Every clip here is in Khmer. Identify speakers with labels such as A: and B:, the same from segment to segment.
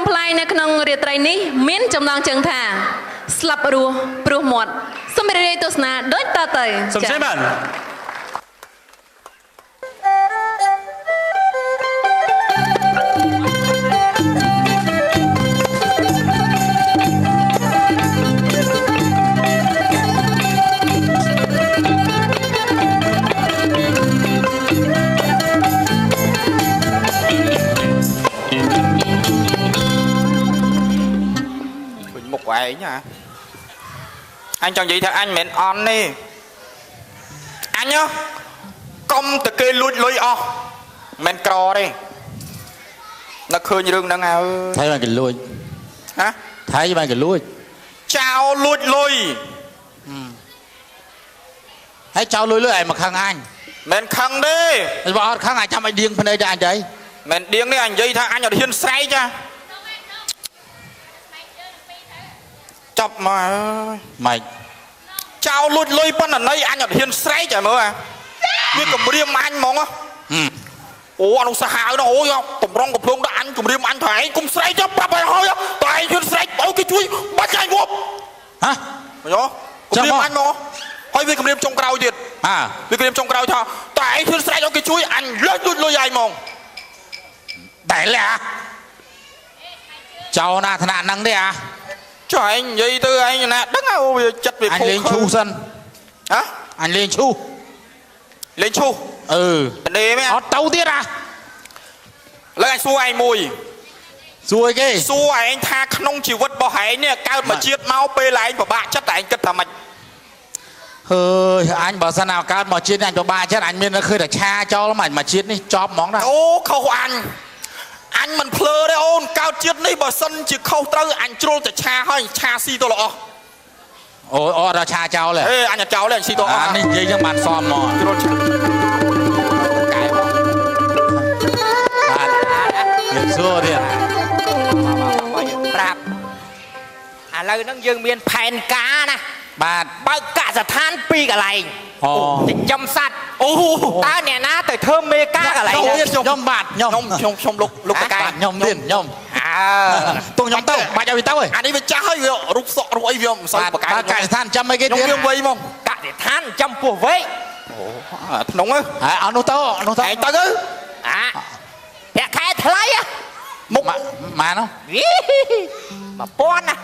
A: ផ្លាយនៅក្នុងរាត្រីនេះមានចំណងជើងថាស្លាប់រស់ព្រោះមាត់សូមរីកទស្សនាដូចតទៅ
B: សូមជម្រាបបាន
C: ឯងអញចង់និយាយថាអញមិនមែនអន់ទេអញកុំតែគេលួចលុយអស់មិនក្រទេនឹកឃើញរឿងហ្នឹងហើយ
B: ថៃបានគេលួច
C: ហ៎
B: ថៃបានគេលួច
C: ចៅលួចលុយ
B: ហើយចៅលុយលុយឯងមកខឹងអញ
C: មិនខឹងទេ
B: បើអត់ខឹងអាចចាំឲ្យដៀងភ្នែកដែរអញទៅ
C: មិនដៀងទេអញនិយាយថាអញអត់ហ៊ានស្រែកចាចាប់មកអើយ
B: ម៉េច
C: ចៅលួចលុយប៉ុណ្ណណីអញអត់ហ៊ានស្រែកតែមើលវាគម្រាមអញហ្មងអូអនុសាហាវណាអូយតម្រង់កំភ្លើងដាក់អញគម្រាមអញថាឯងគុំស្រែកចាប់ប្រាប់ឲ្យហើយតើឯងហ៊ានស្រែកអូគេជួយបាច់ឯងងប់
B: ហ៎
C: យោគម្រាមអញមកហើយវាគម្រាមចុងក្រោយទៀតវាគម្រាមចុងក្រោយថាតើឯងហ៊ានស្រែកឲ្យគេជួយអញលើកលួចលុយឯងហ្មង
B: តែលាចៅណាថ្នាក់ហ្នឹងទេ
C: ចុះឯងនិយាយទៅឯងណាដឹងអូវាចិត្តវា
B: ខូចអញលេងឈូសិន
C: ហ៎
B: អញលេងឈូ
C: លេងឈូតនេមែន
B: អត់ទៅទៀត
C: លើអញសួរឯងមួយ
B: សួរគេ
C: សួរឯងថាក្នុងជីវិតរបស់ឯងនេះកើតមកជាតិមកពេលឯងពិបាកចិត្តឯងគិតថាម៉េច
B: ហើយអញបើសិនណាកើតមកជាតិនេះអញពិបាកចិត្តអញមានឃើញតែឆាចោលមកជាតិនេះចប់ហ្មងណា
C: អូខុសអញមិនភ្លើទេអូនកើតជាតិនេះបើសិនជាខុសត្រូវអញជ្រុលតែឆាហើយឆាស៊ីទៅល្អ
B: អូអត់ដល់ឆាចោលទេ
C: អញចោលទេអញស៊ីទៅអស់
B: នេះនិយាយយ៉ាងបានសមមក
C: ជ្រុលឆាកែមក
B: បានយើងសួរទៀត
D: ប្រាប់ឥឡូវហ្នឹងយើងមានផែនការណា
B: បាទ
D: បើកកសិដ្ឋាន2កន្លែងចិញ្ចឹមសត្វ
C: អូ
D: តើអ្នកណាទៅធ្វើមេការកន្លែង
B: ខ្ញុំបាទ
C: ខ្ញុំលោកតកែ
B: ខ្ញុំទៀតខ្ញុំទុំខ្ញុំទៅបាច់ឲ្យវាទៅ
C: អានេះវាចាស់ហើយវារុកសក់រុកអីវាមិនសូវបកកែ
B: កសិដ្ឋានចាំអីគេទៀត
C: ខ្ញុំវៃហ្មង
D: កសិដ្ឋានចាំពោះវែក
C: អូក្នុង
B: ហើយអនុទៅ
C: ឯងទៅ
D: ប្រាក់ខែថ្លៃ
B: មុខម៉ាន
D: 1000ណា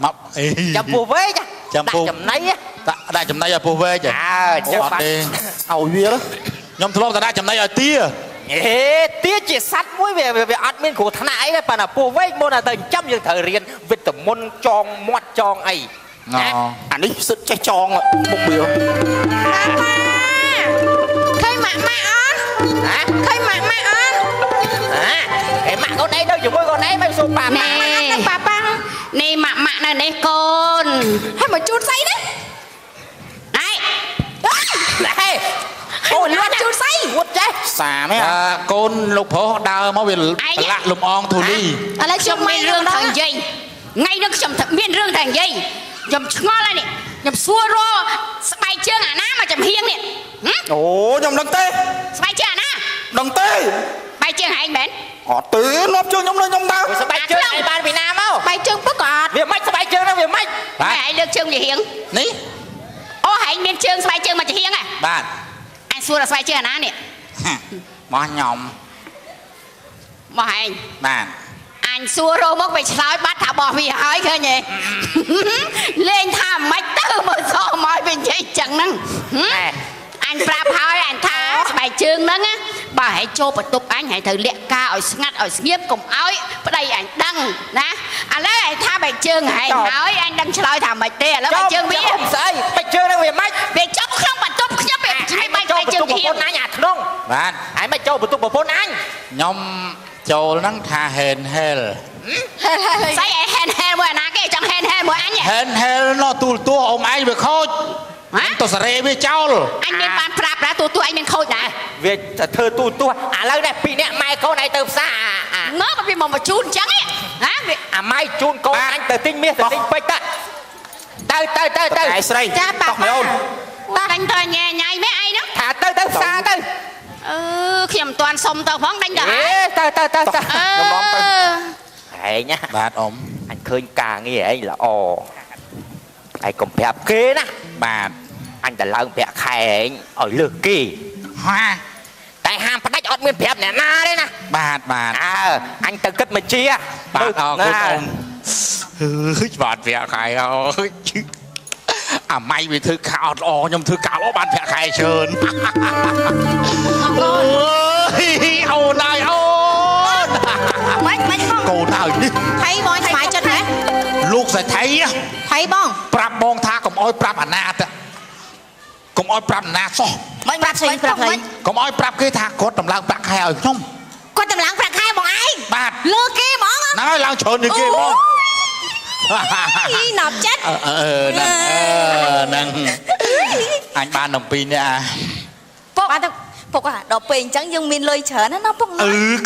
B: មក
D: ចាំពោះវែក
B: ចាំពោះ
D: ចំណៃ
B: ដាក់ចំណៃឲ្យពោះវែក
D: ចាំបាត់
C: ឲ្យវា
B: ខ្ញុំធ្លាប់តែដាក់ចំណៃឲ្យទា
D: ទាជាសត្វមួយវាអត់មានគ្រោះថ្នាក់អីទេប៉ុន្តែពោះវែកមុនទៅចិញ្ចឹមយើងត្រូវរៀនវីតាមីនចងមាត់ចងអី
C: អានេះសិតចេះចងមុខវា
A: ឃើញម៉ាក់អត់ឃើញម៉ាក់អត់
D: ឯម៉ាក់កូនឯងទៅជាមួយកូនឯងមិនសូមប៉ា
A: ប៉ានេះម៉ាក់នៅនេះកូនហើយមកជូនស្អីនេះ
D: អូលួចជូនស្អីវត់ចេះ
C: សាមែ
B: កូនលោកប្រុសដើរមកវាប្រឡាក់លំអងធូលី
A: ឥឡូវខ្ញុំមានរឿងត្រូវនិយាយថ្ងៃនេះខ្ញុំមានរឿងត្រូវនិយាយខ្ញុំឆ្ងល់ហើយនេះខ្ញុំសួររស្បែកជើងអាណាមកចំហៀងនេះ
C: អូខ្ញុំដឹងទេ
A: ស្បែកជើងអាណា
C: ដឹងទេ
A: ស្បែកជើងឯងមែន
C: អត់ទេនាំជើងខ្ញុំខ្ញុំដើរ
D: ស្បែកជើងឯងបានពីណាមក
A: ស្បែកជើងពឹកក៏អត់
D: វាមិនស្បែកជើងនោះវាមិន
A: តែឯងលើកជើងចំហៀង
B: នេះ
A: អូឯងមានជើងស្បែកជើងមកចំហៀងហ៎
B: បាទ
A: អញសួរដល់ស្បែកជើងអាណានេះ
B: មកខ្ញុំ
A: មកឯង
B: បាទ
A: អញសួររោមកទៅឆ្លើយបាត់ថាបោះវាហើយឃើញទេលេងថាមិនទៅមើលសោះមកវិញនិយាយចឹងហ្នឹងអញប្រាប់ហើយអញថាស្បែកជើងហ្នឹងបើឲ្យចូលបន្ទប់អញឲ្យត្រូវលាក់ការឲ្យស្ងាត់ឲ្យស្ងៀមកុំឲ្យប្តីអញដឹងណាឥឡូវឯងថាបែកជើងហែងហើយអញដឹងឆ្លើយថាមិនទេឥឡូវបែកជើងវា
D: ស្អីបែកជើងហ្នឹងវាមិន
A: វាចុះក្នុងបន្ទប់ខ្ញុំបែកជើងបែកជើងធៀប
D: អញអាក្នុង
B: បាទ
D: ហើយមិនចូលបន្ទប់ប្រពន្ធអញ
B: ខ្ញុំចូលហ្នឹងថាហេនហេល
A: ស្អីហេនហេលមួយអាណាគេចង់ហេនហេលមួយអញ
B: ហេនហេលនោះទូលទោះអ៊ំឯងវាខូចទៅសារ៉េវាចោល
A: អញមានបានប្រាប់ណាទូអញមានខូចដែរ
D: វាទៅធ្វើទូឥឡូវនេះពីរនាក់ម៉ែកូនឯងទៅផ្សារ
A: មើលវាមកជូនអញ្ចឹងហ៎
D: អាម៉ៃជូនកូនអញទៅទិញមាសទៅទិញពេជ្រទៅ
C: ឯស្រី
A: ចាប៉ា
C: តោះមែនអូន
A: ដាញ់ទៅញ៉ៃម៉ែអីហ្នឹង
D: ថាទៅផ្សារទៅ
A: ខ្ញុំមិនទាន់សុំទៅផងដាញ់ទៅ
D: ទៅខ្ញុំនាំទៅឯង nhá
B: បាទ អ៊ំ
D: anh khơi cà nghe ấy là ồ anh còn bẹp kế nè
B: បាទ
D: anh đãឡើងប្រាក់ខែឲ្យលើសគេ
B: ហា
D: តែហាមផ្ដាច់អត់មានប្រាប់អ្នកណាទេណា
B: បាទបាទ
D: អើអញទៅគិតមកជា
B: បាទអរគុណអ៊ំហឺបាទប្រាក់ខែអើយអាម៉ៃវាធ្វើខោអត់ល្អខ្ញុំធ្វើកោបានប្រាក់ខែច្រើនអូយអូនហើយអូន
A: មិនបង
B: កូនហើយ
A: ថៃបងស្បាយចិត្តណា
B: លោកសេដ្ឋី
A: ថៃបង
B: ប្រាប់បងថាកុំអោយប្រាប់អាណាតកុំអោយប្រាប់អាណាសោះ
A: មិនប្រាប់ស្អីប្រាប់ហើយក
B: ុំអោយប្រាប់គេថាគាត់តម្លើងប្រាក់ខែឲ្យខ្ញុំ
A: គាត់តម្លើងប្រាក់ខែបងឯង
B: បាទ
A: លើគេហ្មង
B: ហ្នឹងហើយឡើងច្រើនជាងគេហ្មង
A: អីណាប់ចិត្ត
B: ហ្នឹងអញបានដល់2នាក់
A: ពុកបានទៅពុកដល់ពេលអញ្ចឹងយើងមានលុយច្រើនណាពុក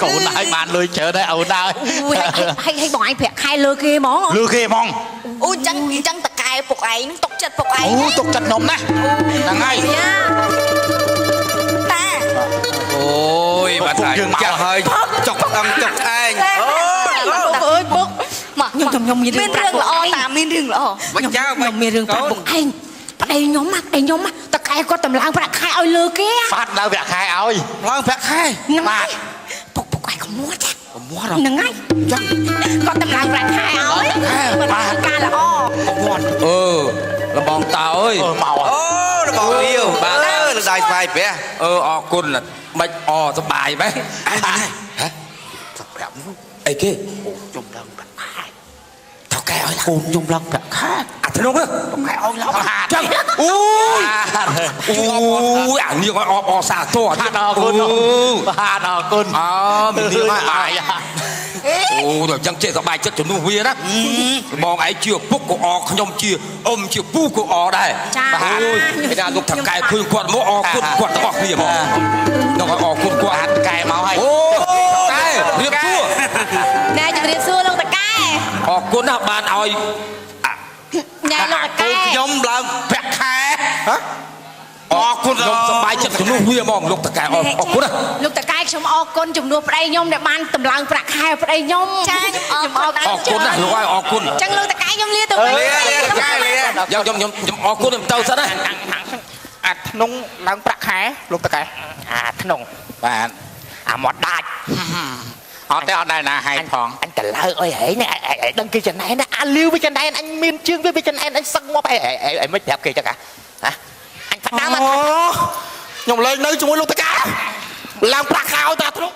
B: កូនហើយបានលុយច្រើនហើយអូនហើយ
A: ឲ្យបងឯងប្រាក់ខែលើគេហ្មង
B: លឺគេហ្មង
A: អូអញ្ចឹងតកែពុកឯងនឹងຕົកចិត្តពុកឯង
B: អូទុកចិត្តខ្ញុំណាហ្នឹងហើយ
A: តា
E: អូយបាទថាចាស់ហើយចុកអឹងចុកឯង
A: អើយពុកមកខ្ញុំមានរឿងល្អតាមានរឿងល្អ
E: មិនចៅ
A: ខ្ញុំមានរឿងប្រាប់ពុកឯងប្តីខ្ញុំមកប្តីខ្ញុំមកតកែគាត់តម្លើងប្រាក់ខែឲ្យលើគេ
B: បាទដល់ប្រាក់ខែឲ្យ
E: ឡើងប្រាក់ខែ
A: ហ្នឹងហើយពុកឯងកុំមួតចា
E: មាត់
A: ហ្នឹងហើយចឹងគាត់តម្លើងប្រាក់ខែឲ្យបាទការល្អ
E: មាត់លបងតើអើយ
B: មក
E: អូលបងលាវបាទលើដៃស្វាយព្រះអរគុណមិនអសបាយបែអញហ៎ប្រាប់អីគេខ្ញុំឡើងប្រាក់ខែថៅកែឲ្យកូនខ្ញុំឡើងប្រាក់ខែអាធ្នោះប្រាក់ខែឲ្យឡើងចឹងអូយអានេះឲ្យអបអសាទរ
B: បាទអរគុណបាទអរគុណ
E: មាននេះមកអាយអូដល់ចឹងចេះសប្បាយចិត្តជំនួសវាណាបងឯងជាពុកក៏អខ្ញុំជាអ៊ំជាពូក៏អដែរអូយគេថាលោកថៅកែឃើញគាត់មកអរគុណគាត់ទាំងអស់គ្នាបងដល់អរគុណគាត់
B: កែមកហើយ
E: អូកែរៀបសួរ
A: ណែជំរាបសួរលោកតកែ
E: អរគុណណាស់បានឲ្យ
A: ណែលោកតកែ
E: ខ្ញុំឡើងប្រាក់ខែអរគុណខ្ញុំសប្បាយចិត្តជំនួសវាហ្មងលោកតកែអរគុណណា
A: លោកតកែខ្ញុំអរគុណជំនួសប្តីខ្ញុំដែលបានតម្លើងប្រាក់ខែប្តីខ្ញុំចាខ្ញុំអរគុណ
E: អរគុណណាស់លោកអើយអរគុណ
A: អញ្ចឹងលោកតកែខ្ញុំលាទៅវិញ
E: លាតកែលាខ្ញុំអរគុណខ្ញុំទៅសិនណា
C: អាធ្នងឡើងប្រាក់ខែលោកតកែ
D: អាធ្នង
B: បាទ
D: អាមាត់ដាច់
B: អត់ទេអត់ដែរណាហែកផង
D: អញទៅឡើងអើយហេនេះដឹងគេចំណែនណាអាលីវវាចំណែនអញមានជើងវាចំណែនអញសឹកមកហេមិនប្រាប់គេចឹងហ៎អញផ្ដាំមក
C: ខ្ញុំលេងនៅជាមួយលោកតកែឡើងប្រាក់ខែឲ្យតាធ្នង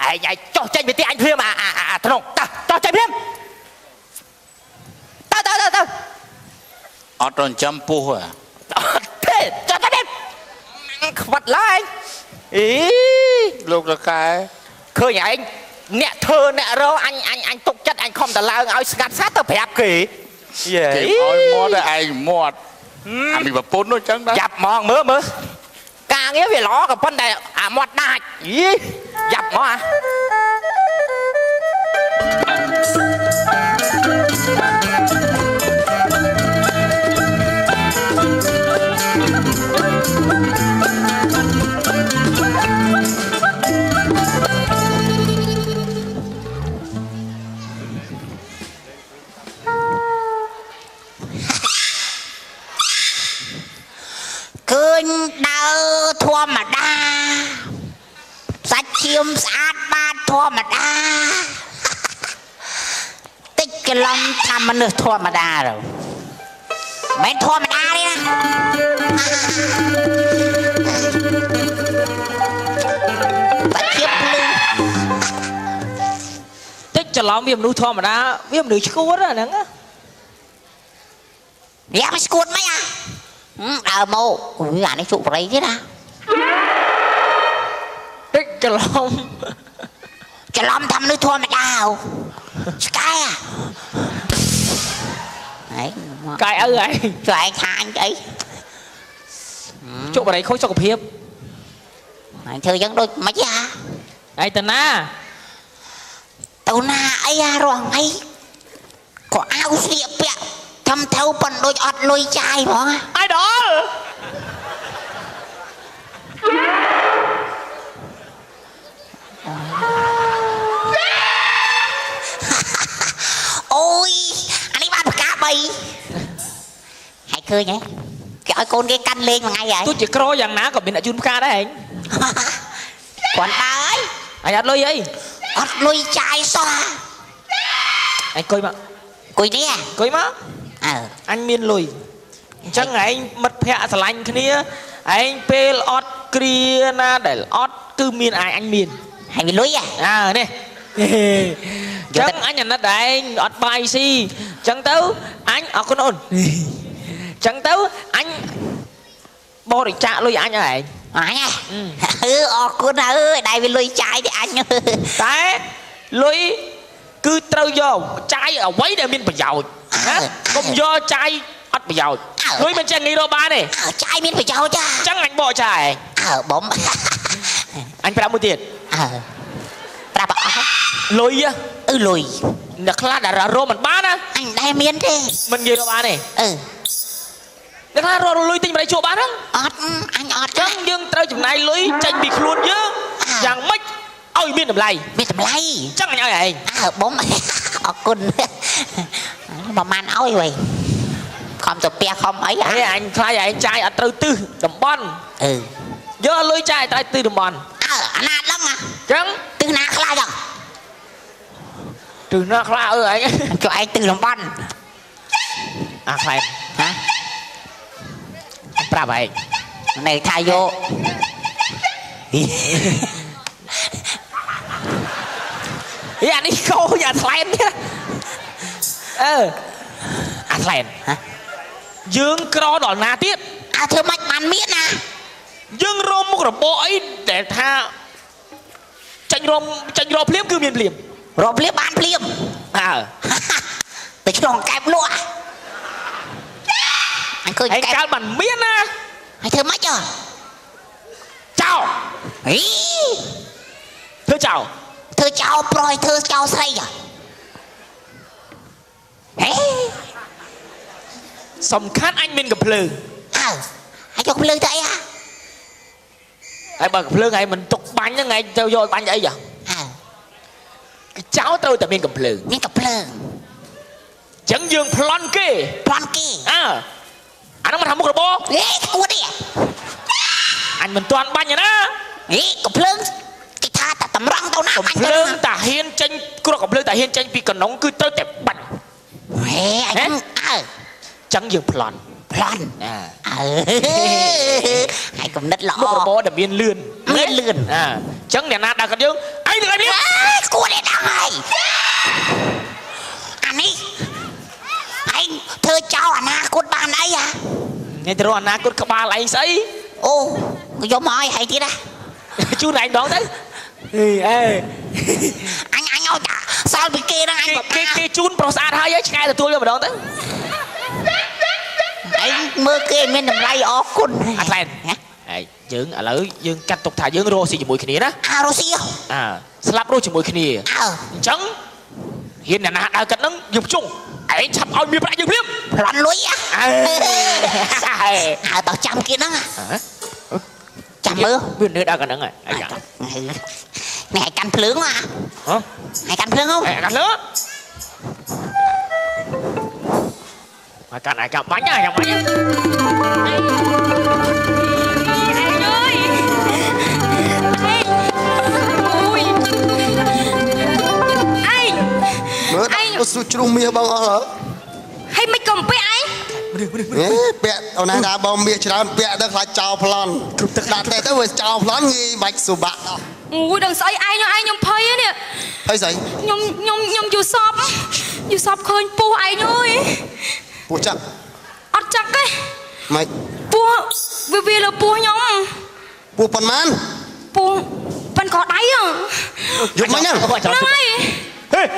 D: ឯងចោះចេញពីទីអញព្រាមអាធ្នងតោះចោះចេញព្រាមទៅ
B: អត់រំចាំពោះ
D: អត់ទេចោះចេញខ្វាត់ឡើងអី
B: លោកតកែ
D: ឃើញឯងអ្នកធ្វើអ្នករអញទុកចិត្តអញខំតឡើងឲ្យស្ងាត់សាទៅប្រាប់គេយេ
B: គេឲ្យមាត់ឯងមាត់អាមីប្រពន្ធនោះចឹងដែរ
D: យ៉ាប់ហ្មងមើលការងារវាល្អក៏ប៉ុន្តែអាមាត់ដាច់យីយ៉ាប់ហ្មង
A: ឃើញដើរធម្មតាសាច់ឈាមស្អាតបាតធម្មតាតិចកន្លងថាមនុស្សធម្មតាទៅមិនធម្មតាទេណាសាច់ឈាមភ្លឺ
F: តិចច្រឡំវាមនុស្សធម្មតាវាមនុស្សឈួតហ្នឹង
A: យ៉ាមិនស្គួតមិនដើរមកអានេះជក់បរិយទេណា
F: តិចច្រឡំ
A: ច្រឡំថាមនុស្សធម្មតាឆ្កែហី
F: កាយឪឯង
A: ជួយឯងថាអញអី
F: ជក់បរិយខូចសុខភាព
A: អញធ្វើយ៉ាងដូចមិនហ៎
F: ឯងតាណា
A: ទៅណាអីរស់អីក៏អោស្លៀកពាក់ធ្វើទៅប៉ុនដូចអត់លុយចាយហ្មង
F: អាយដល់
A: ហ hay cười nhé cái con cái canh lên mà ngay vậy
F: tôi chỉ cro dạng ná còn bên đã chun ca đấy anh
A: còn ta ấy
F: anh ăn lôi ấy
A: ọt lui chai xoa
F: anh coi mà
A: cùi đi à
F: coi mà anh miên lùi chẳng ngày anh mất hẹ sờ lạnh cái nia anh pel ọt kia na để ọt cứ miên ai anh miên
A: hay bị lối à
F: nè chẳng anh nhận nó đấy ọt bài si chẳng tấu anh ở con ôn chẳng tấu anh bo để trả lùi anh này
A: anh à con ơi đây bị lùi chai thì anh
F: đấy lùi cứ trâu vô chai ở quấy để miên phải giàu không do chai ọt phải giàu lùi bên trên đi đâu ba này
A: chai miên phải giàu cha
F: chẳng anh bỏ chai
A: bóng
F: anh phải làm một tiền
A: ta bảo
F: lùi á
A: lùi
F: nè khá đã rô mình bán á
A: anh đây miên thế
F: mình gì đâu ba này nè khá rô lùi tinh vào đây chỗ bán á
A: anh ọt
F: chẳng nhưng trâu chừng này lùi tranh bị luôn chứ chẳng mất ôi miên tầm lầy chắc anh ơi này
A: bóng con mà man ôi vậy không tập bia không ấy
F: à anh khai anh trai ở trâu tư đầm bon giờ lùi trai trai tư đầm bon
A: nạt lắm à
F: chẳng
A: từ nạt khai rồi
F: từ nó khai anh
A: cho anh từ đầm bon
F: khai
A: hả
F: anh pra vậy
A: này thay vô
F: ý anh đi cô nhà thèn nhá anh thèn
A: hả
F: dương cro đòn na tiết
A: thưa mạch man miết nè
F: dương rôm một bộ ấy để tha tranh rô phliếm cứ miền phliếm
A: rồi phliếm bán phliếm để cho kẹp lụa anh cười
F: anh cao bản miết nè
A: anh thưa mạch rồi
F: chào thưa chào
A: thưa chào proi thưa chào say rồi
F: sầm khát anh bên gặp lư
A: anh cho gặp lư thấy à
F: ai bà gặp lư ngày mình tục bánh ngày theo vô bánh ấy vậy cháu tôi tại bên gặp lư
A: miếng gặp lư
F: chẳng dương plon kê anh nó mà thằng một bộ anh mình toàn bánh vậy đó
A: gặp lư cái tha ta tầm răng tao nào
F: gặp lư ta hiên tranh cô gặp lư ta hiên tranh vì còn nóng cứ tới tẹp bánh
A: anh
F: chẳng dương plon
A: hay cũng nít lọ
F: một bộ đầm miên lươn chẳng để nát đã cần dương anh được ai biết
A: cô này đang này anh ấy anh thưa cháu anh cốt bàn ấy à
F: nghe từ anh cốt các ba lại sấy
A: ô có mỏi hay thế đó
F: chú này đón đấy
A: anh ơi sao bị kia đó anh
F: cái chun prosad hai ấy ngay là tôi cho mà đón đấy
A: anh mơ kia mình nằm lay ó cun
F: anh lên dương ở lỡ dương cắt tục thả dương rô xì mùi khỉ đó
A: Rosie
F: slap rô chỉ mùi khỉ trắng hiện là nạt cắt nắng dùng chung anh chắp ao miếng lại dương liếm
A: loạn lối á tao chăm kia đó chăm mưa
F: bên nơi đã cắt nắng rồi
A: này canh phướng à này canh phướng không
F: cắt lớn mà cắt này cắt bánh à cắt bánh
G: có sự chung mía bông hả
H: hay mấy cầm bé anh
G: bé ở này đã bông mía chả bé được lại chào plan đặt tay tới với chào plan nghi bạch sù bạc
H: ui đừng say ai nhom phơi á nè
G: thấy gì
H: nhom dù sọp khơi pu ai ơi
G: pu chắc
H: ọt chắc ấy
G: mày
H: pu vì là pu nhom
G: pu pan man
H: pu pan có đáy à
G: giúp mấy nhá
H: này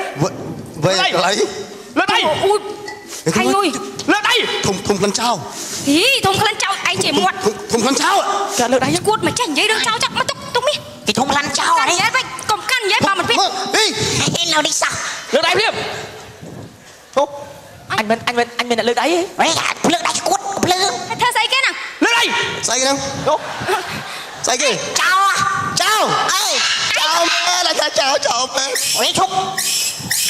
G: về lấy
F: lên đây
H: ui anh ơi
F: lên đây
G: thùng khăn trao
H: ý thùng khăn trao anh chỉ muộn
G: thùng khăn trao
F: cả lên đây
H: cuột mà chảnh giấy đơn trao chắc mà tung đi
A: cái thùng lăn trao à đấy
H: vậy cầm căn giấy mà mình biết
A: đi nào đi sao
F: lên đây liêm anh mình là lên đấy
A: vậy lưng đây cuột lưng
H: theo giấy cái nào
F: lên đây
G: say đâu say kì
A: chào ơi
G: chào mẹ là chào mẹ
A: ôi chúc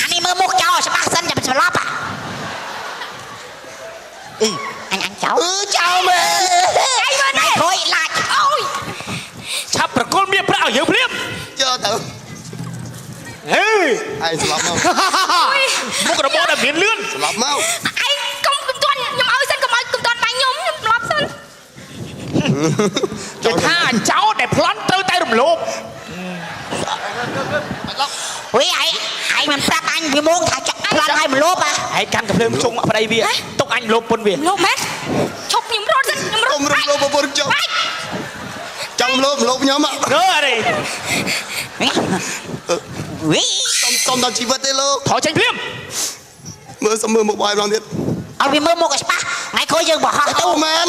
A: anh đi mơ mốc chào sao bác sân chậm lóp à cháu
G: chào mẹ
A: ai bên này thôi lại ôi
F: ឆាប់ប្រគល់មាសប្រាក់ឲ្យយើងភ្លាម
G: chờ tử
F: ហេ
G: ai sập không
F: មុខរបរដែលមានលឿន
G: sập mau
H: ឯងកុំទាន់ខ្ញុំឲ្យសិនកុំទាន់បាញ់ខ្ញុំលាប់សិន
F: គេថាចោលដែលប្លន់ត្រូវតែរំលោភ
A: ui ai mình prap anh vì muốn thả chặt lần hai mình lốp à
F: ហើយកាន់កំភ្លើងជុំអប្តីវាទុកអញលោភពុនវា
H: លោកម៉ែឈប់ខ្ញុំរត់សិនខ្ញុំរត់
G: không rung lốp bột chồng trong lốp nhóm ạ
F: រើអី
A: ui
G: xong tao chỉ vật đấy luôn
F: ថយចេញភ្លាម
G: mưa xong mưa một bài lòng điện
A: ở vì mưa mua cái spa ngày khơi dương bỏ hoa
G: ô man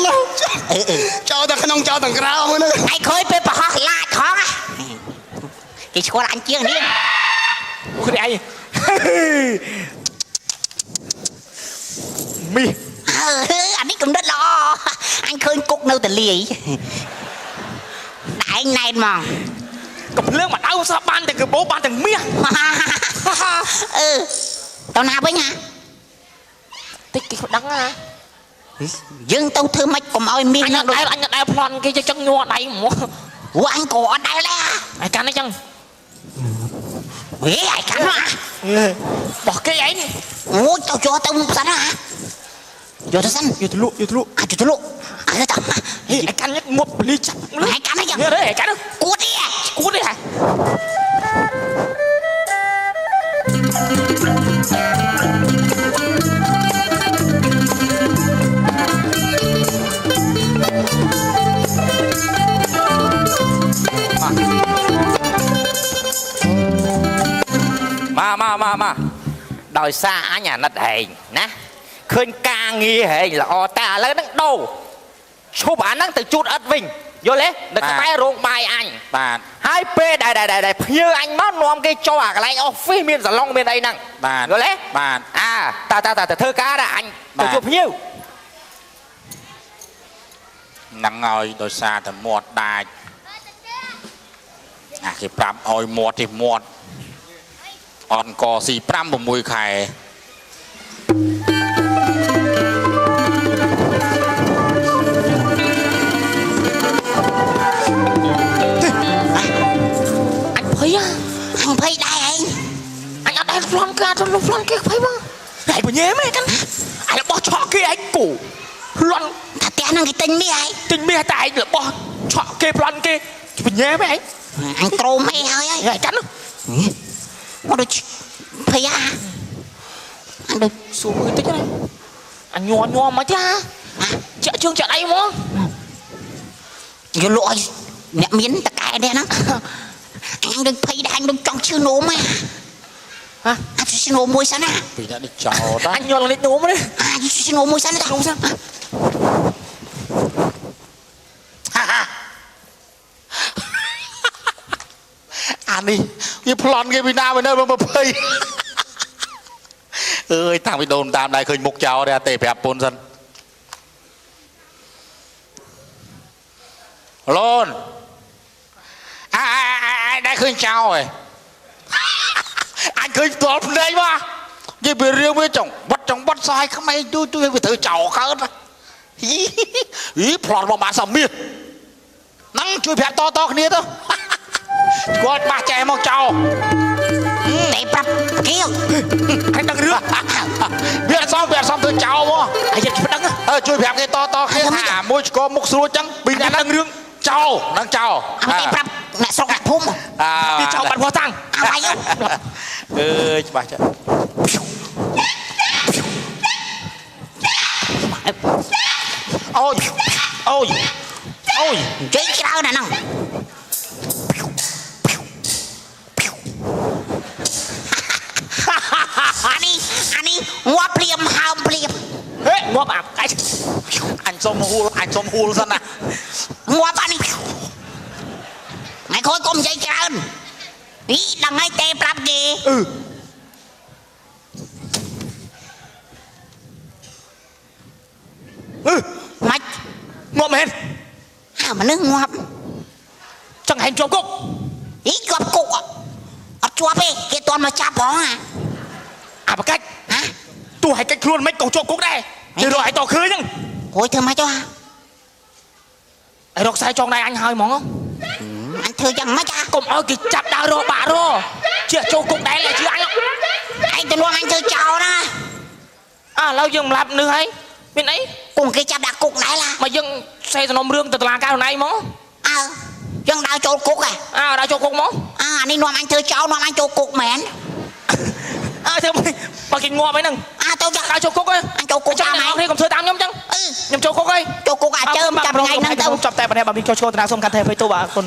G: cho thằng khăn ông cho thằng rau nữa
A: ngày khơi pe bỏ hoa la khó á cái con anh chưa đi
F: អូគ្នាឯងមី
A: anh ấy cũng rất lo anh khơi cục nâu từ lì đại anh này mà
F: កំភ្លើងមកដៅសោះបានតែកបោបានទាំងមាស
A: ừ tao nào với nha
F: តិចគេដឹងណា
A: dương tao thưa mày cùng ơi
F: អញ
A: miên
F: អ
A: nó
F: ត់ដែលអញអត់ដែលប្លន់គេចឹងញ័រដៃហ្មង
A: ủa anh cổ ở đây là
F: ហើយកាន់អីចឹង
A: ui ai cắn à
F: បោះគេឯង
A: ủa tao cho tao sẵn hả vô tao sẵn
F: យកទៅលក់យកទៅលក់
A: à cho tao lụ à cho tao
F: ហេឯកាន់ងប់បលីចាប់
A: ai cắn đấy
F: យើ
A: chẳng
F: ទេឯកាន់
A: cút đi
F: គួតទេហ่ะ
D: មកដោយសារអញអាណិតហែងណាឃើញការងារហែងល្អតែឥឡូវហ្នឹងដូរឈប់អាហ្នឹងទៅជូតអត់វិញយល់ទេនៅក្បែររោងបាយអញ
B: បាទ
D: ហើយពេលដែលភ្ញៀវអញមកនាំគេចូលអាកន្លែង office មានសាឡុងមានអីហ្នឹង
B: បាទ
D: យល់ទេ
B: បាទ
D: អាតើធ្វើការដែរអញទៅជួបភ្ញៀវ
B: ហ្នឹងហើយដោយសារតែមាត់ដាច់អាគេប្រាប់ឲ្យមាត់ទេមាត់អត់កស៊ី5 6ខែ
A: anh phí á anh phí đây anh ở đây lon ca trong lúc lon kia phí mà
F: ឯងបញែមែនកាន់ឯងរបស់ឆក់គេឯងគូលន់
A: thật tiền anh cái tinh mi ấy
F: ទិញមាសតែឯងរបស់ឆក់គេប្លន់គេបញែមែនឯង
A: anh trâu mày hơi ấy
F: ឯងកាន់
A: mà được phí à anh được
F: សួរមើលតិចណាអញញ័រមកទេចាក់ជើងចាក់ដៃហ្មង
A: vô lội mẹ miến ta cài đây nó anh đừng phí đây anh đừng trong chưa nổ mà
F: hả
A: anh chưa nổ môi sao nè
B: ពីអ្នកនេះចោលតា
F: អញញ័រលេចនោមទេ
A: anh chưa nổ môi sao nè
F: Nổ sao?
B: អានេះវាប្លន់គេពីណាទៅនៅមក20អើយតាំងពីដូនតាមដែរឃើញមុខចោលទេទេប្រាប់ពុនសិនឡូនអាដែរឃើញចោលហ៎អញឃើញផ្ទាល់ភ្នែកមកនិយាយពីរឿងវាចង់បត់សោះឲ្យក្មេងទូវាត្រូវចោលកើតហីប្លន់មកបានសមមាសហ្នឹងជួយប្រាប់តគ្នាទៅគាត់បាស់ចែមកចោល
A: để bắp kia
F: អញដឹងរឿង
B: វាសំទៅចោលមក
F: អាយមិនដឹង
B: ជួយប្រាប់គេតគ្នាថាមួយឆ្កមុខស្រួលចឹងពីអ្នកដឹងរឿងចោលនឹងចោល
A: để bắp mẹ sọc đặt phum
F: គេចោលបាត់វោះតាំង
A: à mày không
B: អើយច្បាស់ចា អូយ
A: chơi cái đâu nè nè anh đi ngoắp liềm hào liềm
F: ហេងាប់អាកាច់
B: អញសុំហួលសិនណា
A: ngoắp anh đi mày khôi cùng dây trơn ý đằng ngay tê bắp kì mày
F: ងាប់មែន
A: à mà nước ngoắp
F: ចង្ហែងជាប់គុក
A: ý gặp cục ở chua bê cái toàn mà chạp bó à
F: អាប្រកាច់
A: hả
F: ទោះឲ្យកាច់ខ្លួនមិនក៏ជាប់គុកដែរគេរកឲ្យតឃើញហ្នឹង
A: ôi thưa má cho
F: ai rọc sai trong này anh hơi món không
A: anh thưa chẳng má cha
F: cùng ơi kì chặt đau rồi bà rồi chưa cho cục đen là chưa anh
A: anh tôi luôn anh thưa cháu đó
F: à lâu dừng làm nữa hay bên ấy
A: cùng cái chắp đặt cục này là
F: mà dừng xe từ nôm rương từ làng cao này món
A: dân đào chỗ cục
F: à đã cho cục món
A: anh đi nom anh thưa cháu nom anh chỗ cục mến
F: à thế mà kì ngoa mấy nằng
A: tôi chắc
F: đã cho cục ơi
A: anh chỗ cục
F: chắc
A: mày
F: thì còn thưa tám nhóm chăng nhầm cho cục ơi
A: chỗ cục chơi chắp ngày nâng tao
F: chọc tay bà này bà bị cho tao xong can thề với tôi bà con